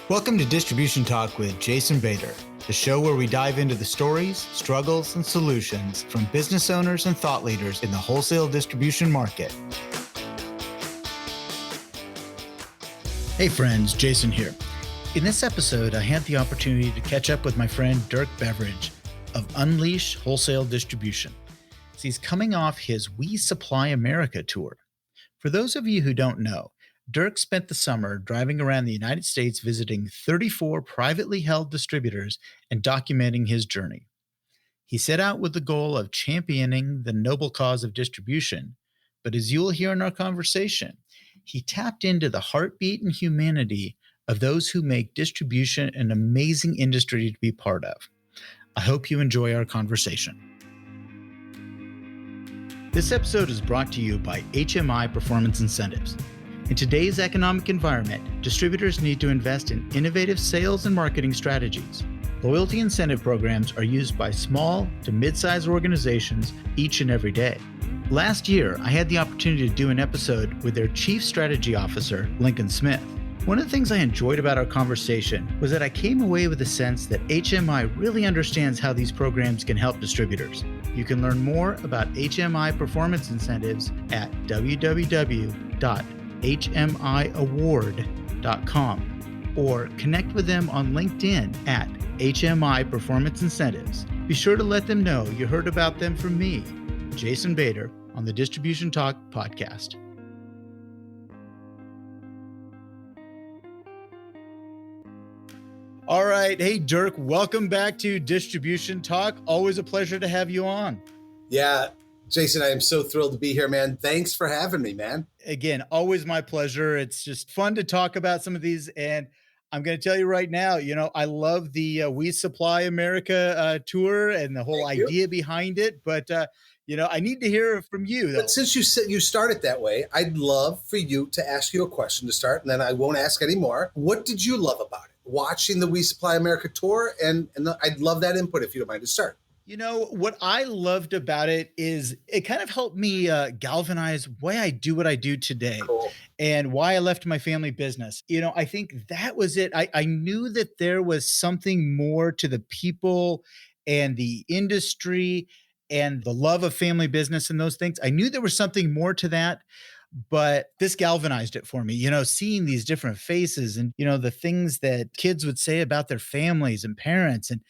Welcome to Distribution Talk with Jason Bader, the show where we dive into the stories, struggles, and solutions from business owners and thought leaders in the wholesale distribution market. Hey friends, Jason here. In this episode, I had the opportunity to catch up with my friend Dirk Beveridge of Unleash Wholesale Distribution. He's coming off his We Supply America tour. For those of you who don't know, Dirk spent the summer driving around the United States visiting 34 privately held distributors and documenting his journey. He set out with the goal of championing the noble cause of distribution, but as you'll hear in our conversation, he tapped into the heartbeat and humanity of those who make distribution an amazing industry to be part of. I hope you enjoy our conversation. This episode is brought to you by HMI Performance Incentives. In today's economic environment, distributors need to invest in innovative sales and marketing strategies. Loyalty incentive programs are used by small to mid-sized organizations each and every day. Last year, I had the opportunity to do an episode with their Chief Strategy Officer, Lincoln Smith. One of the things I enjoyed about our conversation was that I came away with a sense that HMI really understands how these programs can help distributors. You can learn more about HMI performance incentives at www.hmiaward.com or connect with them on LinkedIn at HMI Performance Incentives. Be sure to let them know you heard about them from me, Jason Bader, on the Distribution Talk podcast. All right. Hey, Dirk, welcome back to Distribution Talk. Always a pleasure to have you on. Yeah, Jason, I am so thrilled to be here, man. Thanks for having me, man. Again, always my pleasure. It's just fun to talk about some of these. And I'm going to tell you right now, I love the We Supply America tour and the whole idea behind it. But, I need to hear from you, though. But since you said you started that way, I'd love for you to ask you a question to start, and then I won't ask anymore. What did you love about it? Watching the We Supply America tour, and I'd love that input if you don't mind to start. What I loved about it is it kind of helped me galvanize why I do what I do today. Cool. And why I left my family business. I think that was it. I knew that there was something more to the people and the industry and the love of family business and those things. I knew there was something more to that. But this galvanized it for me, seeing these different faces and, the things that kids would say about their families and parents. And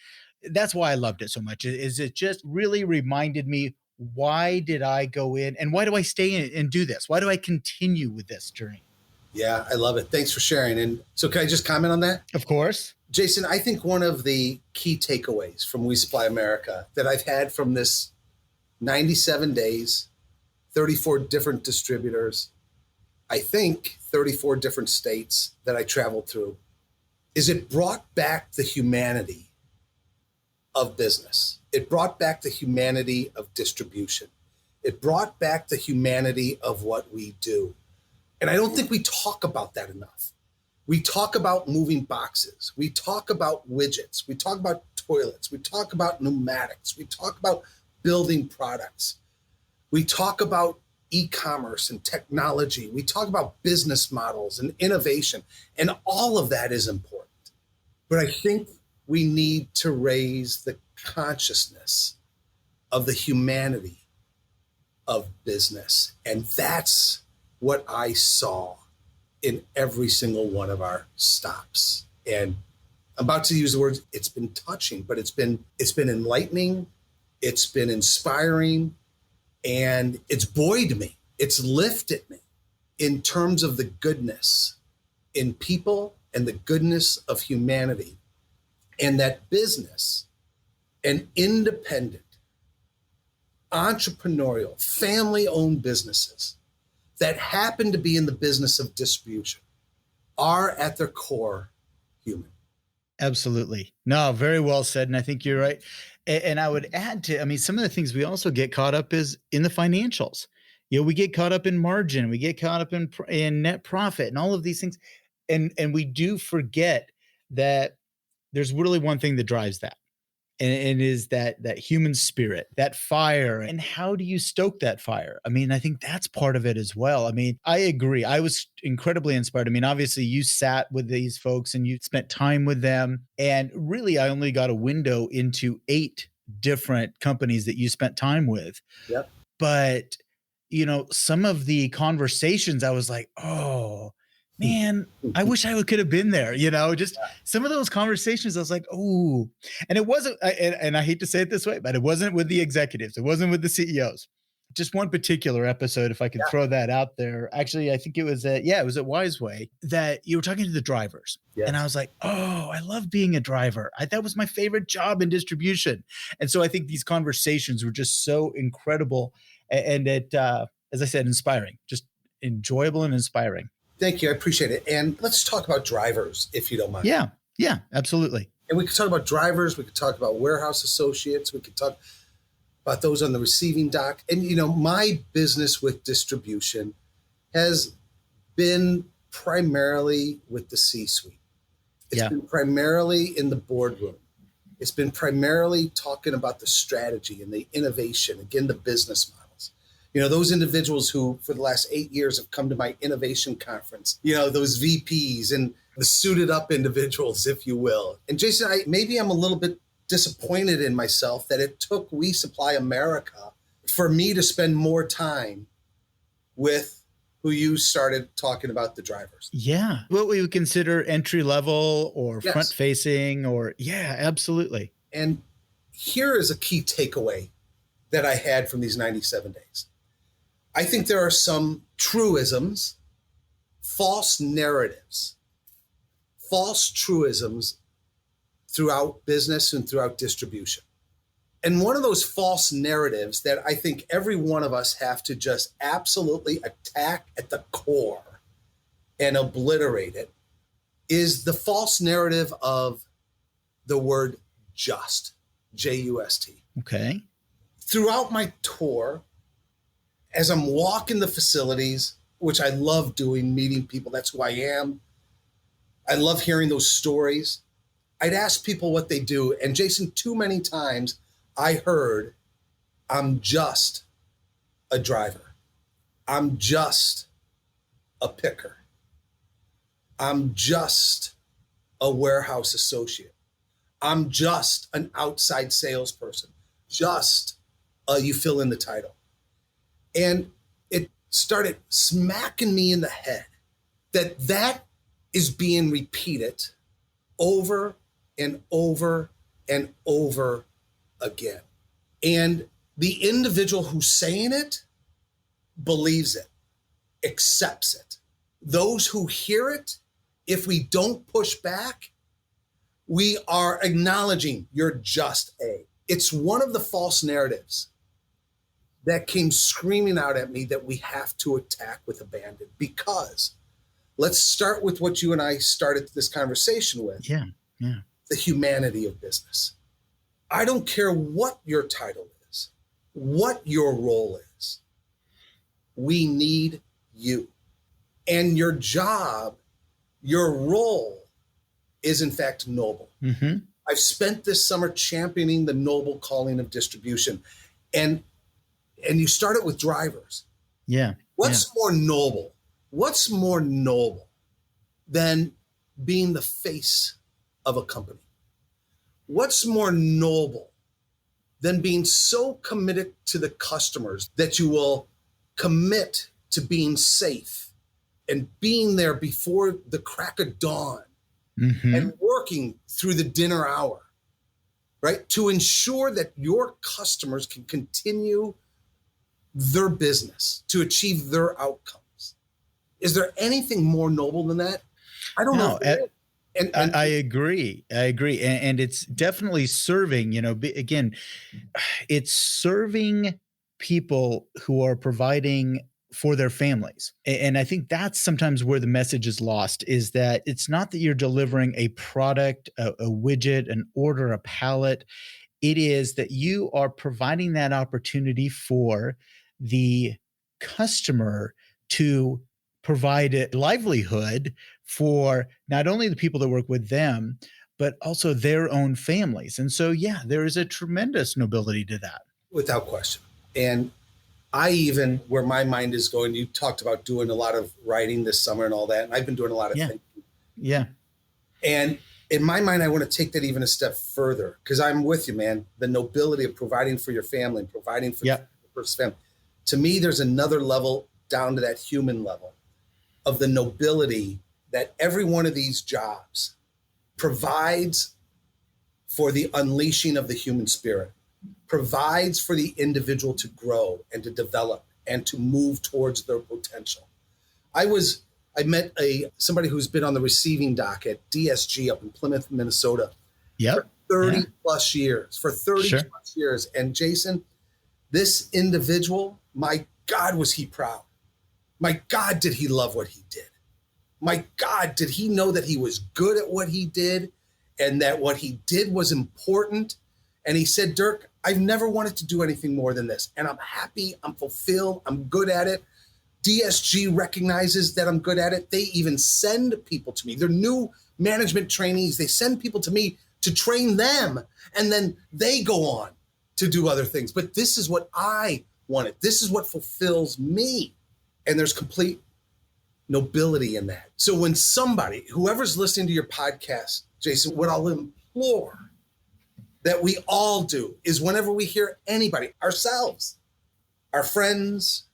that's why I loved it so much, is it just really reminded me, why did I go in and why do I stay in and do this? Why do I continue with this journey? Yeah, I love it. Thanks for sharing. And so can I just comment on that? Of course. Jason, I think one of the key takeaways from We Supply America that I've had from this 97 days, 34 different distributors, I think 34 different states that I traveled through, is it brought back the humanity of business. It brought back the humanity of distribution. It brought back the humanity of what we do. And I don't think we talk about that enough. We talk about moving boxes. We talk about widgets. We talk about toilets. We talk about pneumatics. We talk about building products. We talk about e-commerce and technology. We talk about business models and innovation, and all of that is important. But I think we need to raise the consciousness of the humanity of business. And that's what I saw in every single one of our stops. And I'm about to use the words, it's been touching, but it's been enlightening. It's been inspiring. And it's buoyed me. It's lifted me in terms of the goodness in people and the goodness of humanity. And that business and independent, entrepreneurial, family-owned businesses that happen to be in the business of distribution are at their core human. Absolutely. No, very well said. And I think you're right. And I would add to, some of the things we also get caught up is in the financials. We get caught up in margin, we get caught up in net profit and all of these things. And we do forget that there's really one thing that drives that. and is that human spirit, that fire. And how do you stoke that fire? I mean, I think that's part of it as well. I mean, I agree. I was incredibly inspired. I mean, obviously you sat with these folks and you spent time with them. And really, I only got a window into 8 different companies that you spent time with. Yep. But, some of the conversations, I was like, oh, man, I wish I could have been there, just some of those conversations. I was like, oh, and it wasn't, and I hate to say it this way, but it wasn't with the executives. It wasn't with the CEOs. Just one particular episode, if I could throw that out there. Actually, I think it was it was at Wiseway that you were talking to the drivers. Yes. And I was like, oh, I love being a driver. That was my favorite job in distribution. And so I think these conversations were just so incredible. And it, as I said, inspiring, just enjoyable and inspiring. Thank you. I appreciate it. And let's talk about drivers, if you don't mind. Yeah, absolutely. And we could talk about drivers. We could talk about warehouse associates. We could talk about those on the receiving dock. And, my business with distribution has been primarily with the C-suite. It's been primarily in the boardroom. It's been primarily talking about the strategy and the innovation, again, the business models. Those individuals who for the last 8 years have come to my innovation conference, those VPs and the suited up individuals, if you will. And Jason, maybe I'm a little bit disappointed in myself that it took We Supply America for me to spend more time with who you started talking about, the drivers. Yeah. What we would consider entry level or front facing or absolutely. And here is a key takeaway that I had from these 97 days. I think there are some truisms, false narratives, false truisms throughout business and throughout distribution. And one of those false narratives that I think every one of us have to just absolutely attack at the core and obliterate it is the false narrative of the word just, J-U-S-T. Okay. Throughout my tour, as I'm walking the facilities, which I love doing, meeting people, that's who I am. I love hearing those stories. I'd ask people what they do. And Jason, too many times I heard, I'm just a driver. I'm just a picker. I'm just a warehouse associate. I'm just an outside salesperson. Just you fill in the title. And it started smacking me in the head that is being repeated over and over and over again. And the individual who's saying it believes it, accepts it. Those who hear it, if we don't push back, we are acknowledging you're just a. It's one of the false narratives that came screaming out at me that we have to attack with abandon. Because let's start with what you and I started this conversation with. Yeah. The humanity of business. I don't care what your title is, what your role is. We need you. And your job, your role is in fact noble. Mm-hmm. I've spent this summer championing the noble calling of distribution. And you start it with drivers. Yeah. What's more noble? What's more noble than being the face of a company? What's more noble than being so committed to the customers that you will commit to being safe and being there before the crack of dawn and working through the dinner hour, right? To ensure that your customers can continue their business, to achieve their outcomes. Is there anything more noble than that? I don't know. And I agree. And it's definitely serving, again, it's serving people who are providing for their families. And I think that's sometimes where the message is lost, is that it's not that you're delivering a product, a widget, an order, a pallet. It is that you are providing that opportunity for the customer to provide a livelihood for not only the people that work with them, but also their own families. And so, yeah, there is a tremendous nobility to that. Without question. And I even, where my mind is going, you talked about doing a lot of writing this summer and all that. And I've been doing a lot of Yeah. thinking. Yeah. And in my mind, I want to take that even a step further, because I'm with you, man. The nobility of providing for your family and providing for the first family. To me, there's another level down to that human level of the nobility that every one of these jobs provides for the unleashing of the human spirit, provides for the individual to grow and to develop and to move towards their potential. I met somebody who's been on the receiving dock at DSG up in Plymouth, Minnesota for 30 plus years, plus years. And Jason, this individual, my God, was he proud. My God, did he love what he did. My God, did he know that he was good at what he did and that what he did was important. And he said, Dirk, I've never wanted to do anything more than this. And I'm happy, I'm fulfilled, I'm good at it. DSG recognizes that I'm good at it. They even send people to me. They're new management trainees. They send people to me to train them. And then they go on to do other things. But this is what I wanted. This is what fulfills me. And there's complete nobility in that. So when somebody, whoever's listening to your podcast, Jason, what I'll implore that we all do is whenever we hear anybody, ourselves, our friends,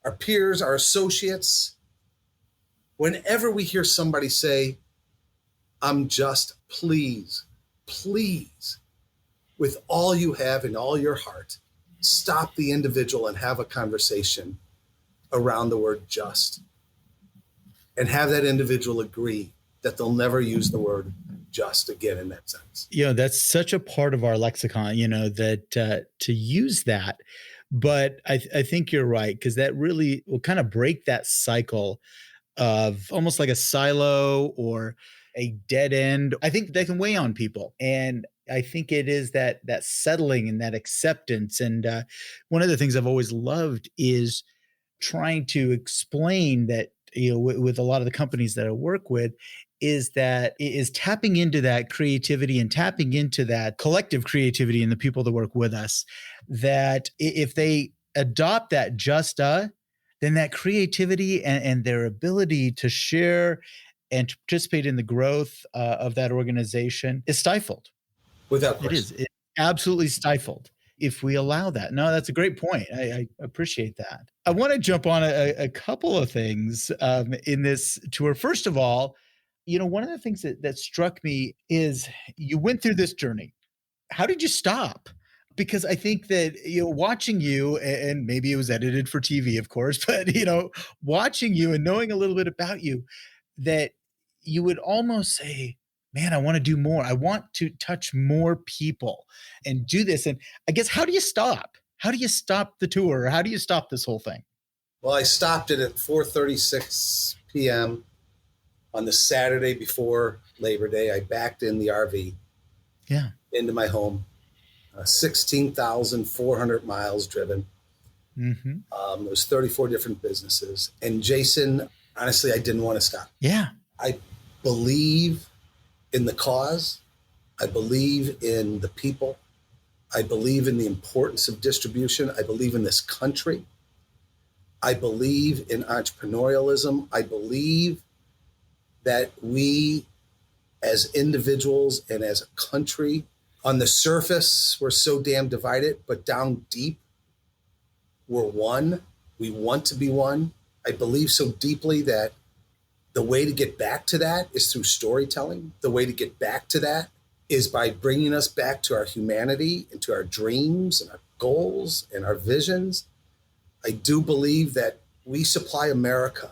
our peers, our associates, whenever we hear somebody say, I'm just, please, with all you have in all your heart, stop the individual and have a conversation around the word just. And have that individual agree that they'll never use the word just again in that sense. That's such a part of our lexicon, that to use that. But I think you're right, because that really will kind of break that cycle of almost like a silo or a dead end. I think that can weigh on people. And I think it is that settling and that acceptance. And one of the things I've always loved is trying to explain that, with a lot of the companies that I work with, is tapping into that creativity and tapping into that collective creativity in the people that work with us, that if they adopt that then that creativity and their ability to share and to participate in the growth of that organization is stifled. Without question. It is. It's absolutely stifled if we allow that. No, that's a great point. I appreciate that. I want to jump on a couple of things in this tour. First of all, one of the things that struck me is you went through this journey. How did you stop? Because I think that, watching you, and maybe it was edited for TV, of course, but, watching you and knowing a little bit about you, that you would almost say, man, I want to do more. I want to touch more people and do this. And I guess, how do you stop? How do you stop the tour? How do you stop this whole thing? Well, I stopped it at 4:36 p.m. on the Saturday before Labor Day. I backed in the RV into my home, 16,400 miles driven. Mm-hmm. There was 34 different businesses. And Jason, honestly, I didn't want to stop. Yeah. I believe in the cause. I believe in the people. I believe in the importance of distribution. I believe in this country. I believe in entrepreneurialism. I believe that we as individuals and as a country, on the surface, we're so damn divided, but down deep, we're one. We want to be one. I believe so deeply that the way to get back to that is through storytelling. The way to get back to that is by bringing us back to our humanity and to our dreams and our goals and our visions. I do believe that we supply America.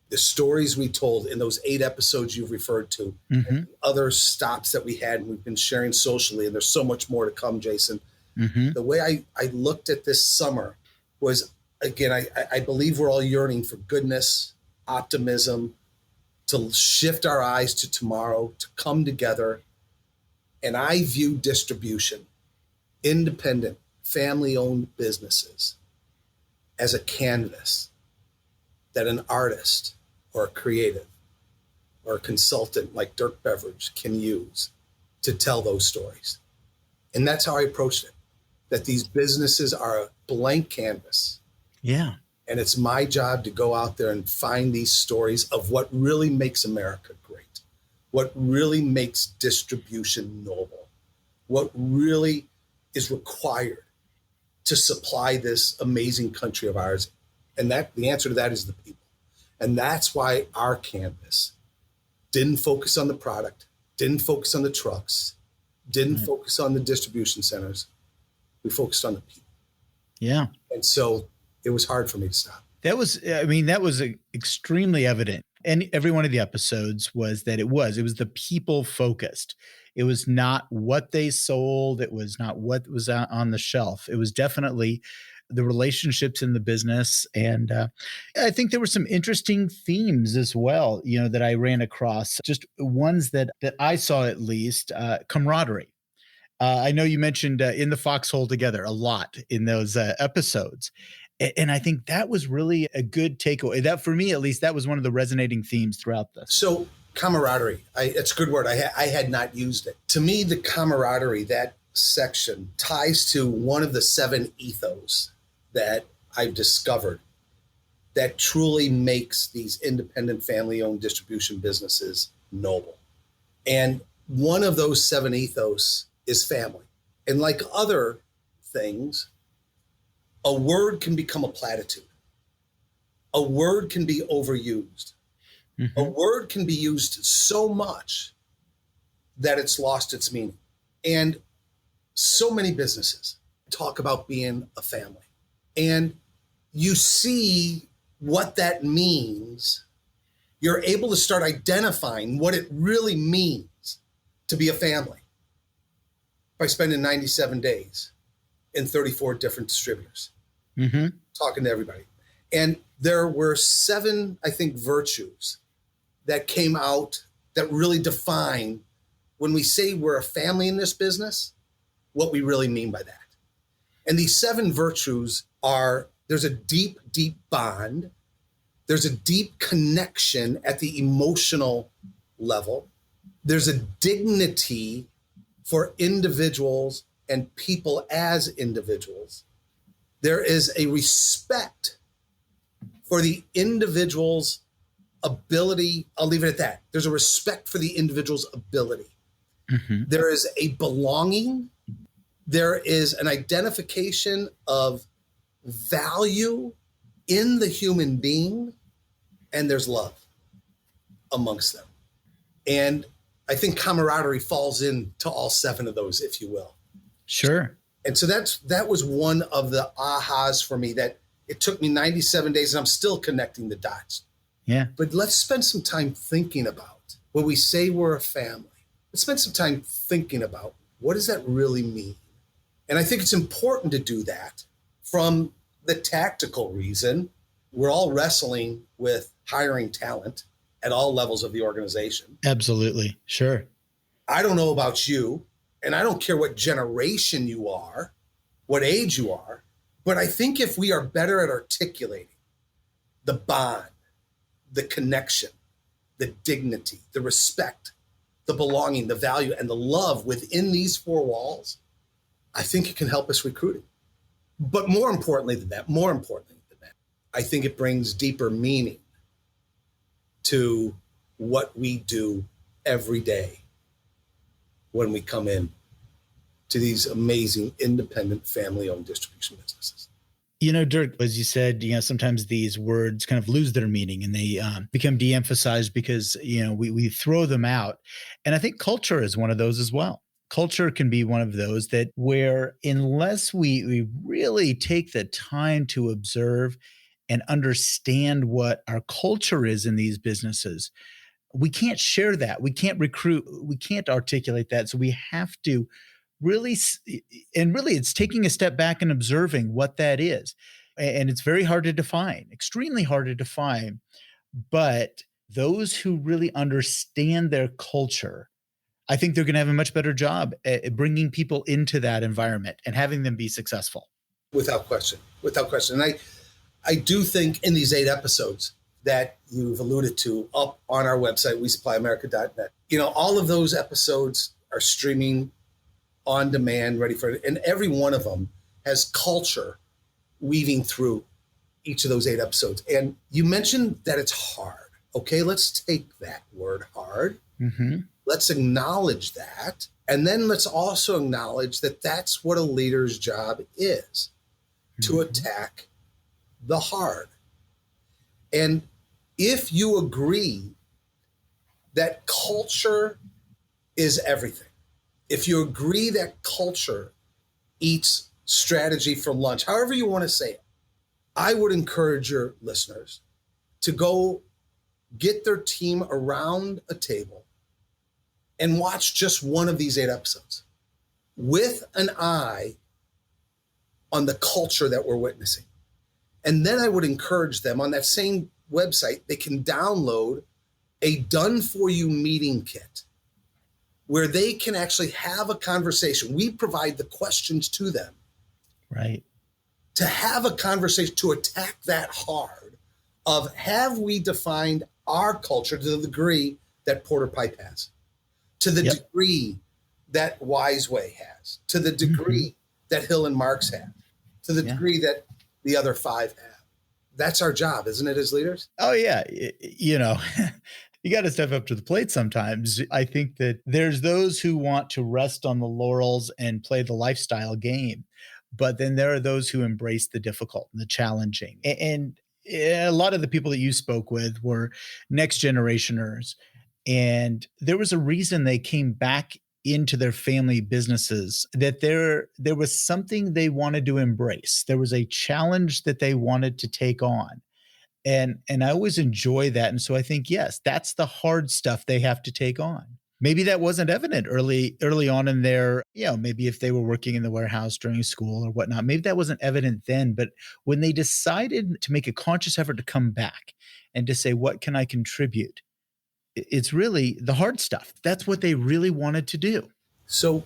The stories we told in those 8 episodes you've referred to, and other stops that we had, and we've been sharing socially, and there's so much more to come, Jason. The way I looked at this summer was, again, I believe we're all yearning for goodness, optimism, to shift our eyes to tomorrow, to come together. And I view distribution, independent, family-owned businesses, as a canvas that an artist or a creative or a consultant like Dirk Beveridge can use to tell those stories. And that's how I approached it, that these businesses are a blank canvas. Yeah. And it's my job to go out there and find these stories of what really makes America great, what really makes distribution noble, what really is required to supply this amazing country of ours. And that the answer to that is the people. And that's why our canvas didn't focus on the product, didn't focus on the trucks, didn't focus on the distribution centers. We focused on the people. Yeah. And so it was hard for me to stop. That was extremely evident. And every one of the episodes was that it was the people focused. It was not what they sold. It was not what was on the shelf. It was definitely the relationships in the business. And I think there were some interesting themes as well, that I ran across, just ones that I saw at least, camaraderie. I know you mentioned in the foxhole together a lot in those episodes. And I think that was really a good takeaway. That, for me, at least, that was one of the resonating themes throughout this. So camaraderie, it's a good word. I had not used it. To me, the camaraderie, that section ties to one of the 7 ethos that I've discovered that truly makes these independent family-owned distribution businesses noble. And one of those 7 ethos is family. And like other things, a word can become a platitude. A word can be overused. Mm-hmm. A word can be used so much that it's lost its meaning. And so many businesses talk about being a family. And you see what that means. You're able to start identifying what it really means to be a family by spending 97 days in 34 different distributors, talking to everybody. And there were 7, I think, virtues that came out that really define, when we say we're a family in this business, what we really mean by that. And these 7 virtues are: there's a deep, deep bond. There's a deep connection at the emotional level. There's a dignity for individuals and people as individuals. There is a respect for the individual's ability. I'll leave it at that. There's a respect for the individual's ability. Mm-hmm. There is a belonging. There is an identification of value in the human being, and there's love amongst them. And I think camaraderie falls into all 7 of those, if you will. Sure. And so that was one of the ahas for me, that it took me 97 days and I'm still connecting the dots. Yeah. But let's spend some time thinking about, when we say we're a family, let's spend some time thinking about, what does that really mean? And I think it's important to do that from the tactical reason. We're all wrestling with hiring talent at all levels of the organization. Absolutely. Sure. I don't know about you, and I don't care what generation you are, what age you are, but I think if we are better at articulating the bond, the connection, the dignity, the respect, the belonging, the value, and the love within these 4 walls, I think it can help us recruiting. But more importantly than that, I think it brings deeper meaning to what we do every day when we come in to these amazing independent family-owned distribution businesses. Dirk, as you said, sometimes these words kind of lose their meaning and they become de-emphasized because, we throw them out. And I think culture is one of those as well. Culture can be one of those that where, unless we really take the time to observe and understand what our culture is in these businesses, we can't share that. We can't recruit. We can't articulate that. So we have to really it's taking a step back and observing what that is. And it's very hard to define, extremely hard to define. But those who really understand their culture, I think they're going to have a much better job at bringing people into that environment and having them be successful. Without question. And I do think in these 8 episodes that you've alluded to up on our website, wesupplyamerica.net, all of those episodes are streaming on demand, ready for it. And every one of them has culture weaving through each of those 8 episodes. And you mentioned that it's hard. Okay, let's take that word hard. Mm-hmm. Let's acknowledge that. And then let's also acknowledge that that's what a leader's job is, to attack the hard. And if you agree that culture is everything, if you agree that culture eats strategy for lunch, however you want to say it, I would encourage your listeners to go get their team around a table and watch just one of these 8 episodes with an eye on the culture that we're witnessing. And then I would encourage them on that same website, they can download a done for you meeting kit where they can actually have a conversation. We provide the questions to them. Right. To have a conversation, to attack that hard of, have we defined our culture to the degree that Porter Pipe has, to the degree that Wise Way has, to the degree that Hill and Marks have, to the degree that the other 5 have. That's our job, isn't it, as leaders? Oh, yeah. You know, you got to step up to the plate sometimes. I think that there's those who want to rest on the laurels and play the lifestyle game. But then there are those who embrace the difficult and the challenging. And a lot of the people that you spoke with were next generationers. And there was a reason they came back into their family businesses, that there was something they wanted to embrace. There was a challenge that they wanted to take on. And I always enjoy that. And so I think, yes, that's the hard stuff they have to take on. Maybe that wasn't evident early on in their, maybe if they were working in the warehouse during school or whatnot, maybe that wasn't evident then. But when they decided to make a conscious effort to come back and to say, what can I contribute? It's really the hard stuff. That's what they really wanted to do. So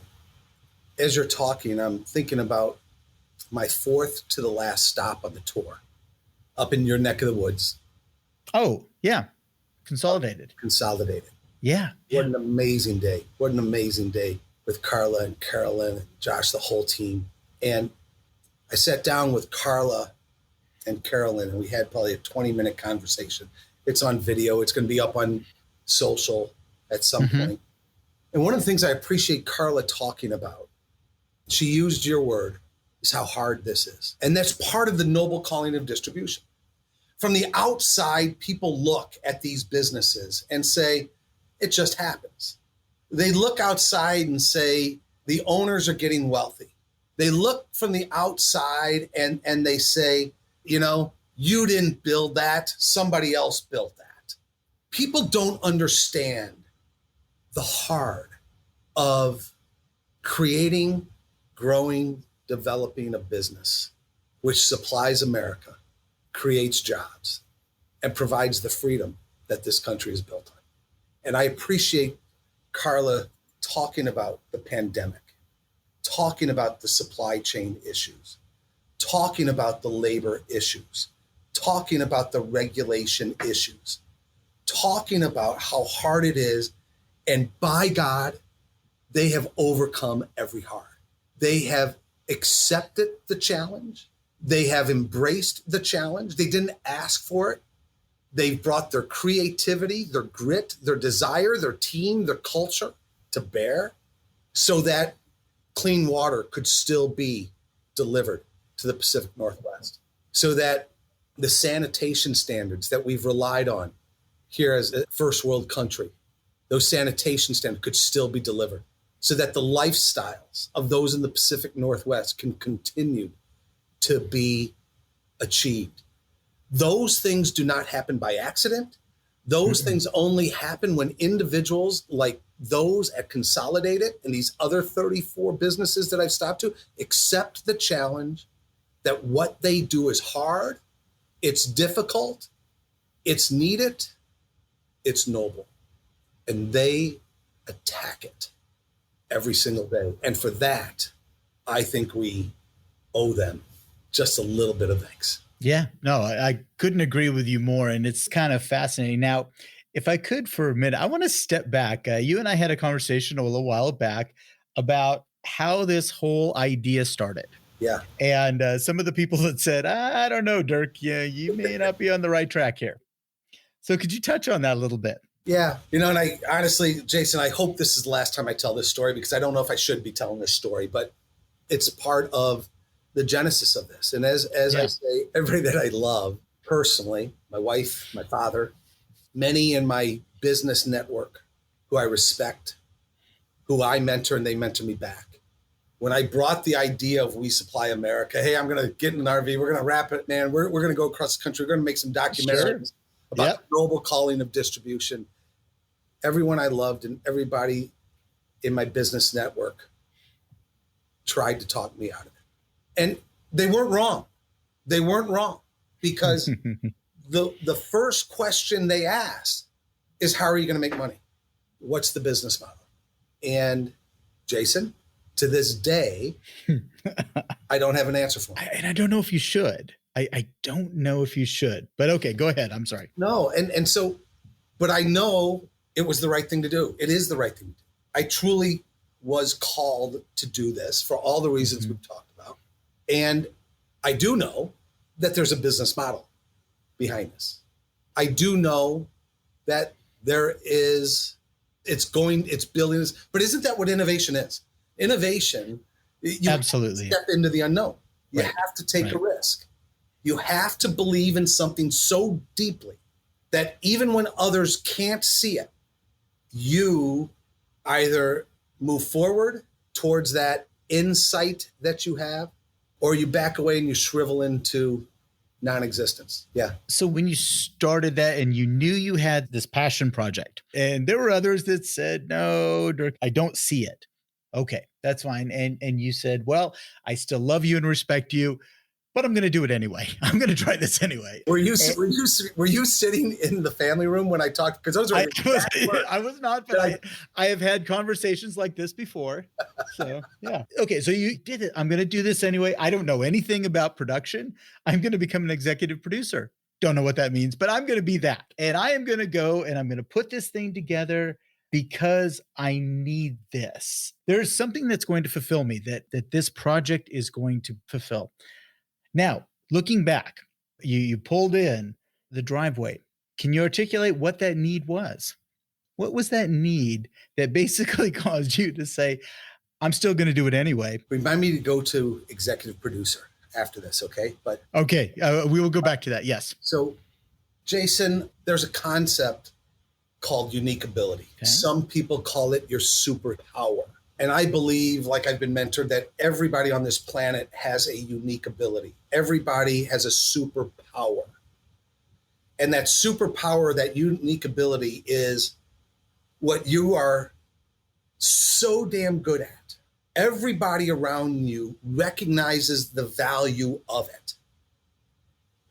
as you're talking, I'm thinking about my 4th to the last stop on the tour up in your neck of the woods. Oh, yeah. Consolidated. Yeah. What an amazing day. What an amazing day with Carla and Carolyn and Josh, the whole team. And I sat down with Carla and Carolyn, and we had probably a 20-minute conversation. It's on video. It's going to be up on social at some point. And one of the things I appreciate Carla talking about, she used your word, is how hard this is. And that's part of the noble calling of distribution. From the outside, people look at these businesses and say, it just happens. They look outside and say, the owners are getting wealthy. They look from the outside and they say, you didn't build that, somebody else built that. People don't understand the hard of creating, growing, developing a business which supplies America, creates jobs, and provides the freedom that this country is built on. And I appreciate Carla talking about the pandemic, talking about the supply chain issues, talking about the labor issues, talking about the regulation issues, talking about how hard it is. And by God, they have overcome every hard. They have accepted the challenge. They have embraced the challenge. They didn't ask for it. They've brought their creativity, their grit, their desire, their team, their culture to bear so that clean water could still be delivered to the Pacific Northwest, so that the sanitation standards that we've relied on here as a first world country, those sanitation standards could still be delivered, so that the lifestyles of those in the Pacific Northwest can continue to be achieved. Those things do not happen by accident. Those things only happen when individuals like those at Consolidated and these other 34 businesses that I've stopped to accept the challenge that what they do is hard, it's difficult, it's needed, it's noble. And they attack it every single day. And for that, I think we owe them just a little bit of thanks. Yeah, no, I couldn't agree with you more. And it's kind of fascinating. Now, If I could for a minute, I want to step back. You and I had a conversation a little while back about how this whole idea started. Yeah. And some of the people that said, I don't know, Dirk, yeah, you may not be on the right track here. So could you touch on that a little bit? Yeah. And I honestly, Jason, I hope this is the last time I tell this story, because I don't know if I should be telling this story, but it's part of the genesis of this. And as I say, everybody that I love personally, my wife, my father, many in my business network who I respect, who I mentor, and they mentor me back. When I brought the idea of We Supply America, hey, I'm going to get in an RV. We're going to wrap it, man. We're going to go across the country. We're going to make some documentaries about the noble calling of distribution. Everyone I loved and everybody in my business network tried to talk me out of it. And they weren't wrong. They weren't wrong, because the first question they asked is, how are you going to make money? What's the business model? And Jason, to this day, I don't have an answer for them. And I don't know if you should. I don't know if you should, but okay, go ahead. I'm sorry. No. And so, but I know it was the right thing to do. It is the right thing to do. I truly was called to do this for all the reasons we've talked about. And I do know that there's a business model behind this. I do know that it's building this, but isn't that what innovation is? Innovation, you absolutely step into the unknown. You have to take a risk. You have to believe in something so deeply that even when others can't see it, you either move forward towards that insight that you have, or you back away and you shrivel into non-existence. Yeah. So when you started that and you knew you had this passion project, and there were others that said, no, Dirk, I don't see it. Okay, that's fine. And you said, well, I still love you and respect you, but I'm going to do it anyway. I'm going to try this anyway. Were you sitting in the family room when I talked? Because those are I was not, but I have had conversations like this before. So yeah. Okay, so you did it. I'm going to do this anyway. I don't know anything about production. I'm going to become an executive producer. Don't know what that means, but I'm going to be that. And I am going to go and I'm going to put this thing together because I need this. There's something that's going to fulfill me that this project is going to fulfill. Now, looking back, you pulled in the driveway. Can you articulate what that need was? What was that need that basically caused you to say, I'm still going to do it anyway? Remind me to go to executive producer after this, okay? But okay, we will go back to that, yes. So, Jason, there's a concept called unique ability. Okay. Some people call it your superpower. And I believe, like I've been mentored, that everybody on this planet has a unique ability. Everybody has a superpower. And that superpower, that unique ability, is what you are so damn good at. Everybody around you recognizes the value of it.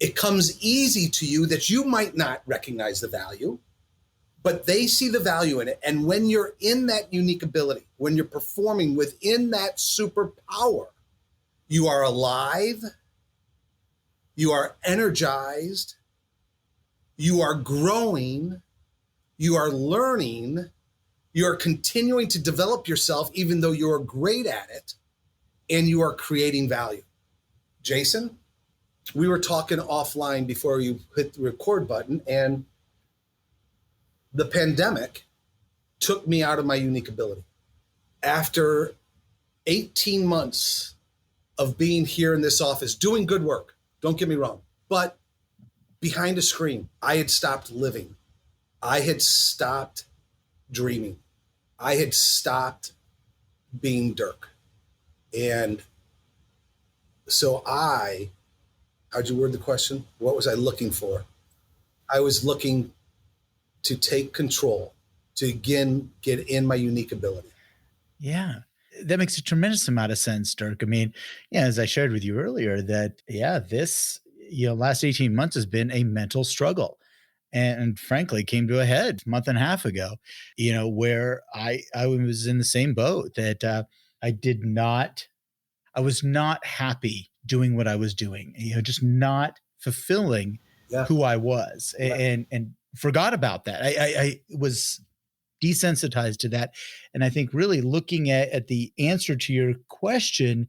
It comes easy to you that you might not recognize the value, but they see the value in it. And when you're in that unique ability, when you're performing within that superpower, you are alive, you are energized, you are growing, you are learning, you are continuing to develop yourself even though you are great at it, and you are creating value. Jason, we were talking offline before you hit the record button, and the pandemic took me out of my unique ability. After 18 months of being here in this office, doing good work, don't get me wrong, but behind a screen, I had stopped living. I had stopped dreaming. I had stopped being Dirk. And so how'd you word the question? What was I looking for? I was looking to take control, to again get in my unique ability. Yeah, that makes a tremendous amount of sense, Dirk. I mean, yeah, as I shared with you earlier, that this last 18 months has been a mental struggle, and frankly came to a head a month and a half ago. Where I was in the same boat, that I was not happy doing what I was doing. Just not fulfilling who I was, and forgot about that. I was desensitized to that. And I think really looking at the answer to your question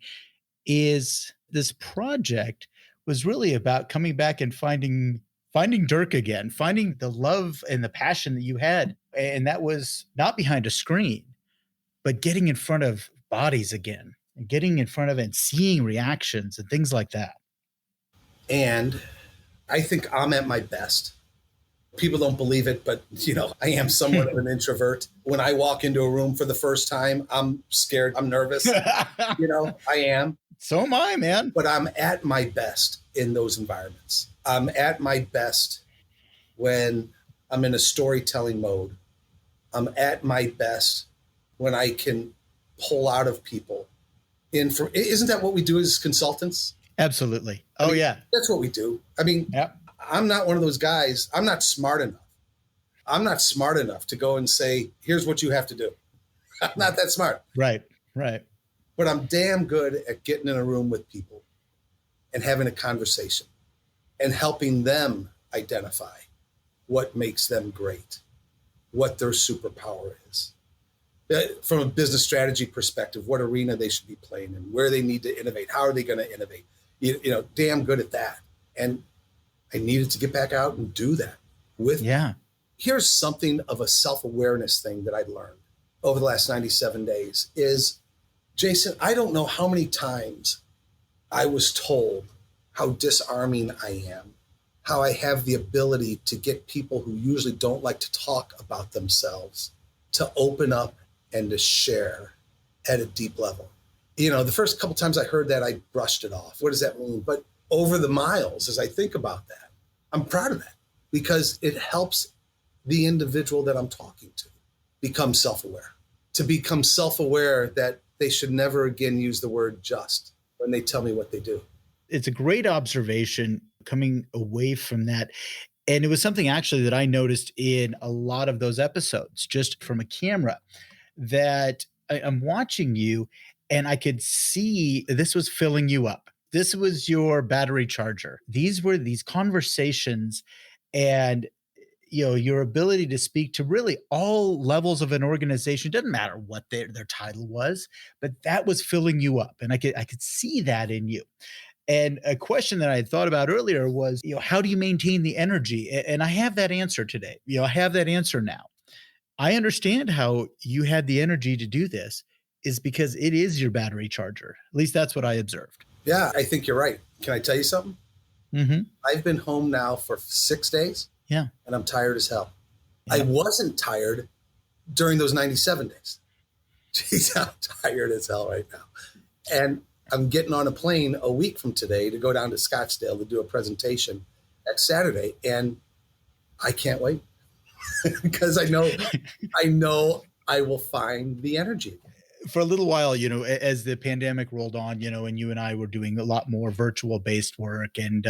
is this project was really about coming back and finding Dirk again, finding the love and the passion that you had. And that was not behind a screen, but getting in front of bodies again and getting in front of and seeing reactions and things like that. And I think I'm at my best. People don't believe it, but I am somewhat of an introvert. When I walk into a room for the first time, I'm scared. I'm nervous. I am. So am I, man. But I'm at my best in those environments. I'm at my best when I'm in a storytelling mode. I'm at my best when I can pull out of people. Isn't that what we do as consultants? Absolutely. Oh, yeah. That's what we do. Yep. I'm not one of those guys. I'm not smart enough. I'm not smart enough to go and say, here's what you have to do. I'm not that smart. Right. But I'm damn good at getting in a room with people and having a conversation and helping them identify what makes them great, what their superpower is. From a business strategy perspective, what arena they should be playing in, where they need to innovate, how are they going to innovate? Damn good at that. And I needed to get back out and do that with. Yeah. Here's something of a self-awareness thing that I learned over the last 97 days is, Jason, I don't know how many times I was told how disarming I am, how I have the ability to get people who usually don't like to talk about themselves to open up and to share at a deep level. The first couple times I heard that, I brushed it off. What does that mean? But over the miles, as I think about that, I'm proud of that because it helps the individual that I'm talking to become self-aware, to become self-aware that they should never again use the word just when they tell me what they do. It's a great observation coming away from that. And it was something actually that I noticed in a lot of those episodes, just from a camera, that I'm watching you and I could see this was filling you up. This was your battery charger. These were these conversations and your ability to speak to really all levels of an organization. It doesn't matter what their title was, but that was filling you up. And I could see that in you. And a question that I had thought about earlier was, how do you maintain the energy? And I have that answer today. I have that answer now. I understand how you had the energy to do this is because it is your battery charger. At least that's what I observed. Yeah, I think you're right. Can I tell you something? Mm-hmm. I've been home now for 6 days. Yeah. And I'm tired as hell. Yeah. I wasn't tired during those 97 days. Jeez, I'm tired as hell right now. And I'm getting on a plane a week from today to go down to Scottsdale to do a presentation next Saturday. And I can't wait because I know I will find the energy. For a little while, as the pandemic rolled on, and you and I were doing a lot more virtual based work and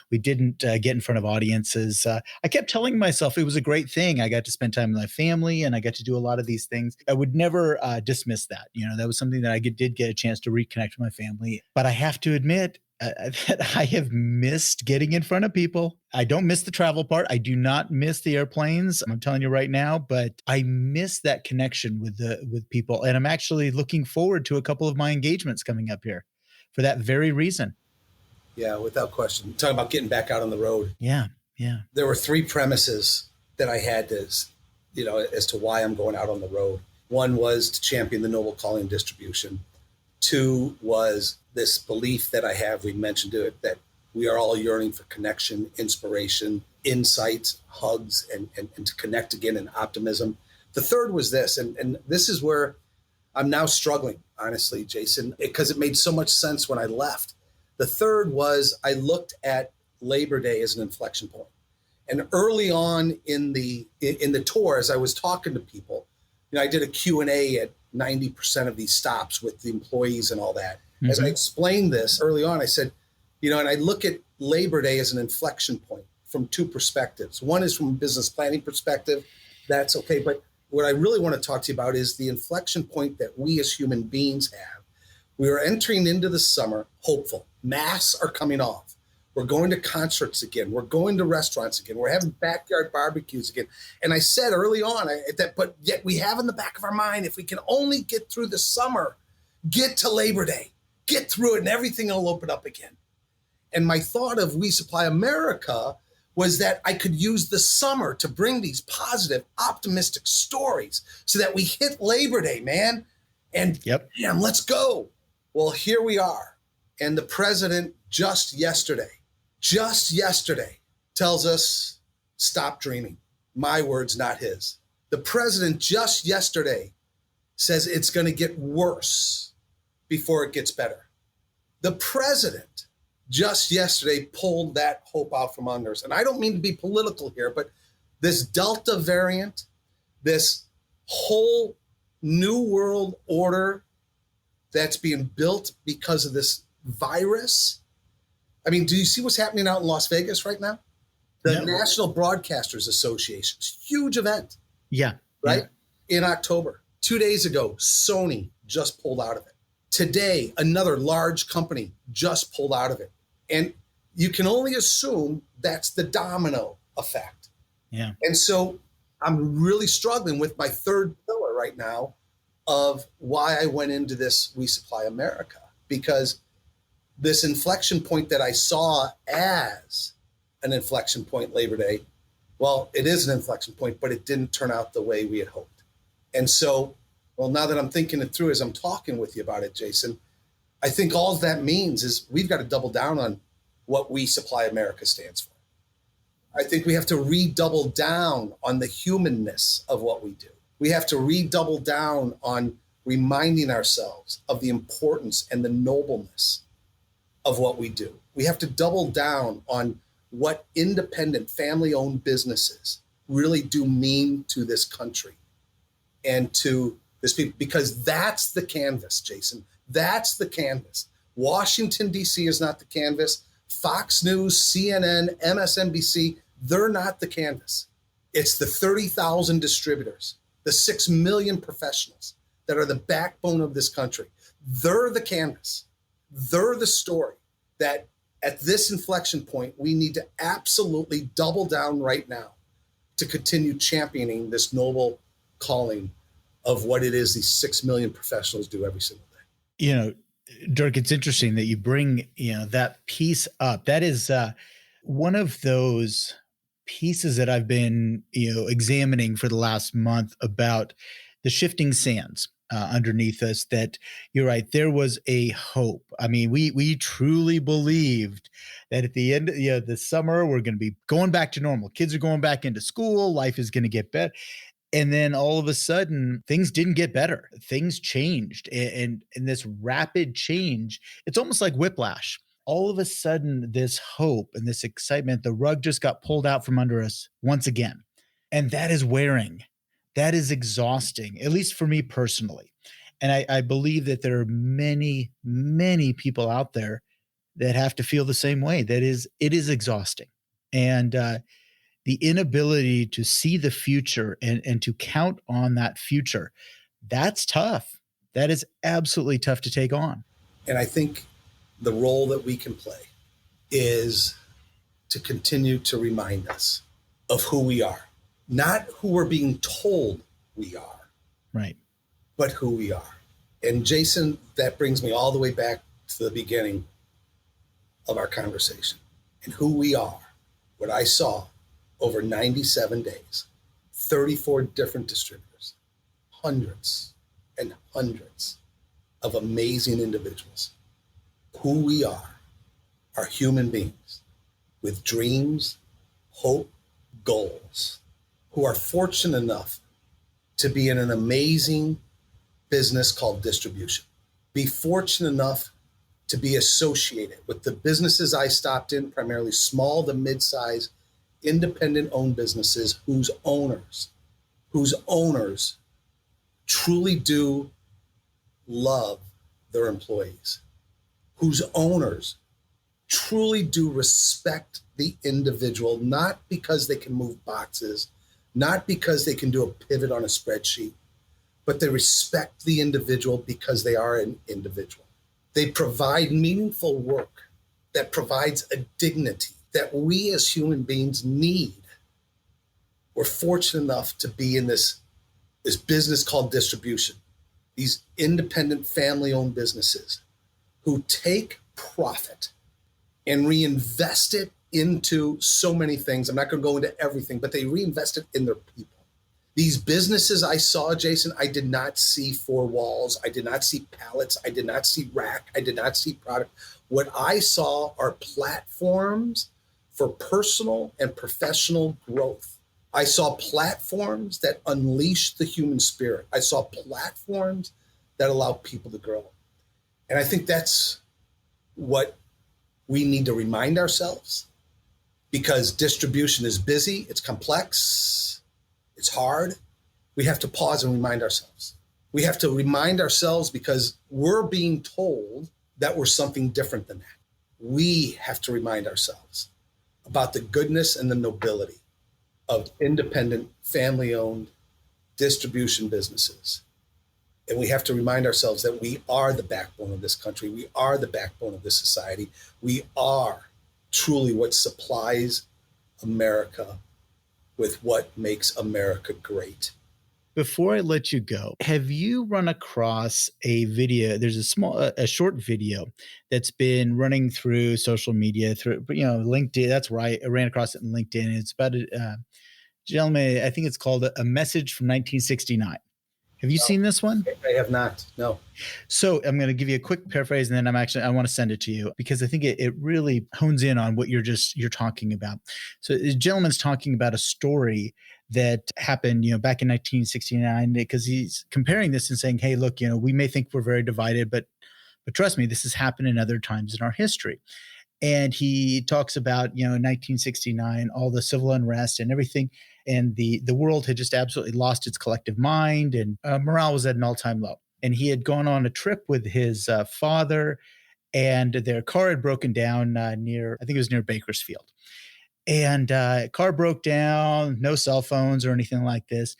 we didn't get in front of audiences. I kept telling myself it was a great thing. I got to spend time with my family and I got to do a lot of these things. I would never dismiss that. That was something that I did get a chance to reconnect with my family. But I have to admit that I have missed getting in front of people. I don't miss the travel part. I do not miss the airplanes. I'm telling you right now, but I miss that connection with people. And I'm actually looking forward to a couple of my engagements coming up here for that very reason. Yeah, without question. Talking about getting back out on the road. Yeah. There were 3 premises that I had to, as to why I'm going out on the road. One was to champion the noble calling distribution. 2 was this belief that I have, we mentioned it, that we are all yearning for connection, inspiration, insights, hugs, and to connect again in optimism. The 3rd was this, and this is where I'm now struggling, honestly, Jason, because it made so much sense when I left. The 3rd was I looked at Labor Day as an inflection point. And early on in the tour, as I was talking to people, I did a Q&A at 90% of these stops with the employees and all that. Mm-hmm. As I explained this early on, I said, and I look at Labor Day as an inflection point from 2 perspectives. One is from a business planning perspective. That's okay. But what I really want to talk to you about is the inflection point that we as human beings have. We are entering into the summer hopeful. Masks are coming off. We're going to concerts again. We're going to restaurants again. We're having backyard barbecues again. And I said early on but yet we have in the back of our mind, if we can only get through the summer, get to Labor Day, get through it, and everything will open up again. And my thought of We Supply America was that I could use the summer to bring these positive, optimistic stories so that we hit Labor Day, man. And damn, let's go. Well, here we are. And the president just yesterday tells us, stop dreaming. My words, not his. The president just yesterday says it's going to get worse before it gets better. The president just yesterday pulled that hope out from under us. And I don't mean to be political here, but this Delta variant, this whole new world order that's being built because of this virus. I mean, do you see what's happening out in Las Vegas right now? The National Broadcasters Association's huge event. Yeah. Right? In October. 2 days ago, Sony just pulled out of it. Today, another large company just pulled out of it. And you can only assume that's the domino effect. Yeah. And so I'm really struggling with my third pillar right now of why I went into this We Supply America, because this inflection point that I saw as an inflection point Labor Day, well, it is an inflection point, but it didn't turn out the way we had hoped. And so, well, now that I'm thinking it through as I'm talking with you about it, Jason, I think all that means is we've got to double down on what We Supply America stands for. I think we have to redouble down on the humanness of what we do. We have to redouble down on reminding ourselves of the importance and the nobleness of what we do. We have to double down on what independent family-owned businesses really do mean to this country and to this people, because that's the canvas, Jason. That's the canvas. Washington, D.C. is not the canvas. Fox News, CNN, MSNBC, they're not the canvas. It's the 30,000 distributors, the 6 million professionals that are the backbone of this country. They're the canvas. They're the story that at this inflection point, we need to absolutely double down right now to continue championing this noble calling of what it is these 6 million professionals do every single day. You know, Dirk, it's interesting that you bring, that piece up. That is one of those pieces that I've been, examining for the last month about the shifting sands underneath us, that you're right. There was a hope. I mean, we truly believed that at the end, the summer, we're going to be going back to normal. Kids are going back into school. Life is going to get better. And then all of a sudden, things didn't get better. Things changed. And this rapid change, it's almost like whiplash. All of a sudden, this hope and this excitement, the rug just got pulled out from under us once again. And that is wearing. That is exhausting, at least for me personally. And I believe that there are many, many people out there that have to feel the same way. It is exhausting. And the inability to see the future and to count on that future, that's tough. That is absolutely tough to take on. And I think the role that we can play is to continue to remind us of who we are, not who we're being told we are, right? But who we are. And Jason, that brings me all the way back to the beginning of our conversation and who we are. What I saw over 97 days, 34 different distributors, hundreds and hundreds of amazing individuals. Who we are human beings with dreams, hope, goals, who are fortunate enough to be in an amazing business called distribution. Be fortunate enough to be associated with the businesses I stopped in, primarily small to mid-size, independent-owned businesses whose owners truly do love their employees, whose owners truly do respect the individual, not because they can move boxes, not because they can do a pivot on a spreadsheet, but they respect the individual because they are an individual. They provide meaningful work that provides a dignity that we as human beings need. We're fortunate enough to be in this business called distribution, these independent family-owned businesses who take profit and reinvest it into so many things. I'm not going to go into everything, but they reinvest it in their people. These businesses I saw, Jason, I did not see four walls. I did not see pallets. I did not see rack. I did not see product. What I saw are platforms for personal and professional growth. I saw platforms that unleash the human spirit. I saw platforms that allow people to grow. And I think that's what we need to remind ourselves, because distribution is busy, it's complex, it's hard. We have to pause and remind ourselves. We have to remind ourselves because we're being told that we're something different than that. We have to remind ourselves about the goodness and the nobility of independent, family-owned distribution businesses. And we have to remind ourselves that we are the backbone of this country. We are the backbone of this society. We are truly what supplies America with what makes America great. Before I let you go, have you run across a video? There's a short video that's been running through social media, through LinkedIn. That's where I ran across it in LinkedIn. It's about a gentleman. I think it's called "A Message from 1969." Have you seen this one? I have not. No. So I'm going to give you a quick paraphrase, and then I want to send it to you because I think it really hones in on what you're talking about. So the gentleman's talking about a story that happened, back in 1969, because he's comparing this and saying, hey, look, we may think we're very divided, but trust me, this has happened in other times in our history. And he talks about, in 1969, all the civil unrest and everything. And the world had just absolutely lost its collective mind, and morale was at an all-time low. And he had gone on a trip with his father, and their car had broken down near Bakersfield. And car broke down, no cell phones or anything like this.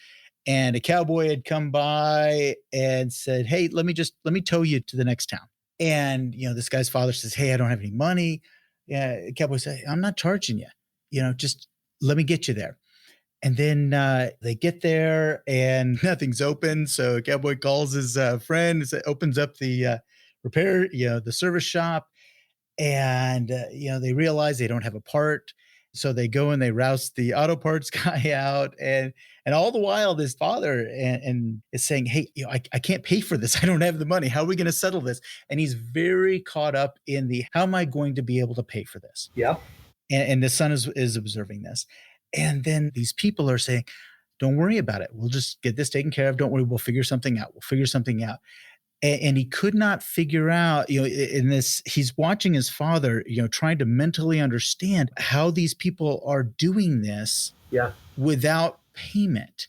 And a cowboy had come by and said, hey, let me tow you to the next town. And, this guy's father says, hey, I don't have any money. Yeah, the cowboy says, I'm not charging you, just let me get you there. And then they get there and nothing's open. So cowboy calls his friend, opens up the repair, the service shop. And, they realize they don't have a part. So they go and they roust the auto parts guy out. And all the while, this father and is saying, hey, I can't pay for this. I don't have the money. How are we going to settle this? And he's very caught up in how am I going to be able to pay for this? Yeah. And the son is observing this. And then these people are saying, don't worry about it. We'll just get this taken care of. Don't worry. We'll figure something out. And he could not figure out, in this, he's watching his father, trying to mentally understand how these people are doing this without payment.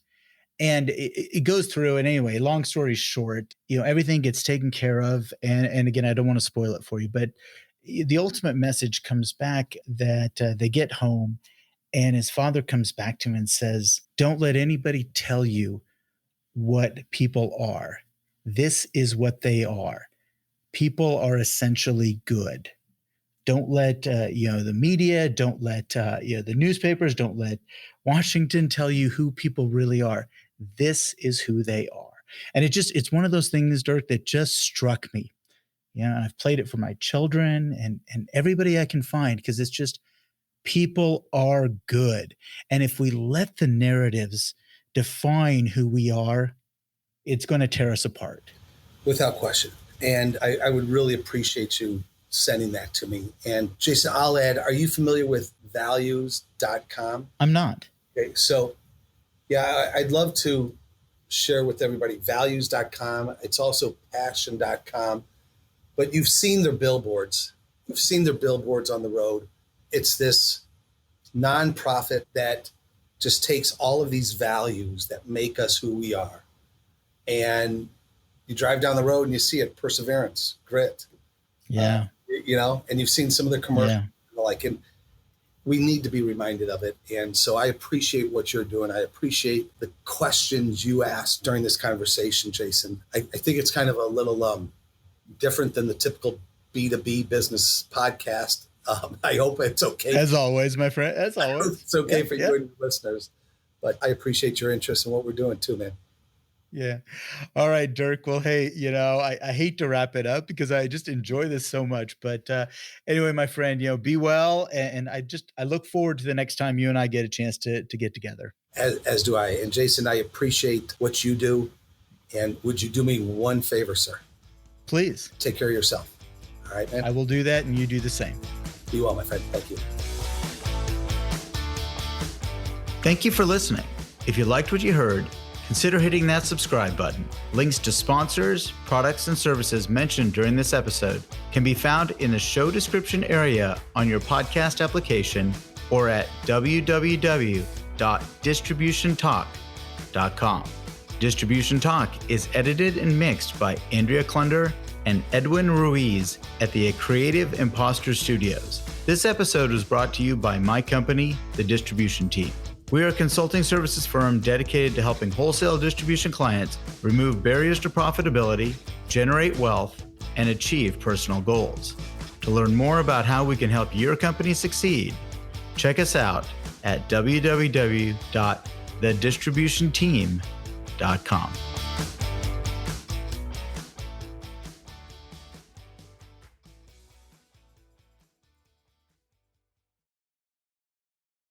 And it goes through. And anyway, long story short, everything gets taken care of. And again, I don't want to spoil it for you, but the ultimate message comes back that they get home and his father comes back to him and says, don't let anybody tell you what people are. This is what they are. People are essentially good. Don't let the media, don't let the newspapers, don't let Washington tell you who people really are. This is who they are. And it's one of those things, Dirk, that just struck me. I've played it for my children and everybody I can find, because it's just people are good. And if we let the narratives define who we are, it's going to tear us apart. Without question. And I would really appreciate you sending that to me. And Jason, I'll add, are you familiar with values.com? I'm not. Okay. So yeah, I'd love to share with everybody values.com. It's also passion.com, but you've seen their billboards. You've seen their billboards on the road. It's this nonprofit that just takes all of these values that make us who we are. And you drive down the road and you see it: perseverance, grit. Yeah. And you've seen some of the commercials, and we need to be reminded of it. And so I appreciate what you're doing. I appreciate the questions you asked during this conversation, Jason. I think it's kind of a little different than the typical B2B business podcast I hope it's okay. As always, my friend, as always. It's okay for you and your listeners. But I appreciate your interest in what we're doing too, man. Yeah. All right, Dirk. Well, hey, I hate to wrap it up because I just enjoy this so much. But anyway, my friend, be well. And I look forward to the next time you and I get a chance to get together. As do I. And Jason, I appreciate what you do. And would you do me one favor, sir? Please. Take care of yourself. All right, man? I will do that, and you do the same. Be well, my friend. Thank you. Thank you for listening. If you liked what you heard, consider hitting that subscribe button. Links to sponsors, products, and services mentioned during this episode can be found in the show description area on your podcast application or at www.distributiontalk.com. Distribution Talk is edited and mixed by Andrea Klunder and Edwin Ruiz at the Creative Imposter Studios. This episode was brought to you by my company, The Distribution Team. We are a consulting services firm dedicated to helping wholesale distribution clients remove barriers to profitability, generate wealth, and achieve personal goals. To learn more about how we can help your company succeed, check us out at www.thedistributionteam.com.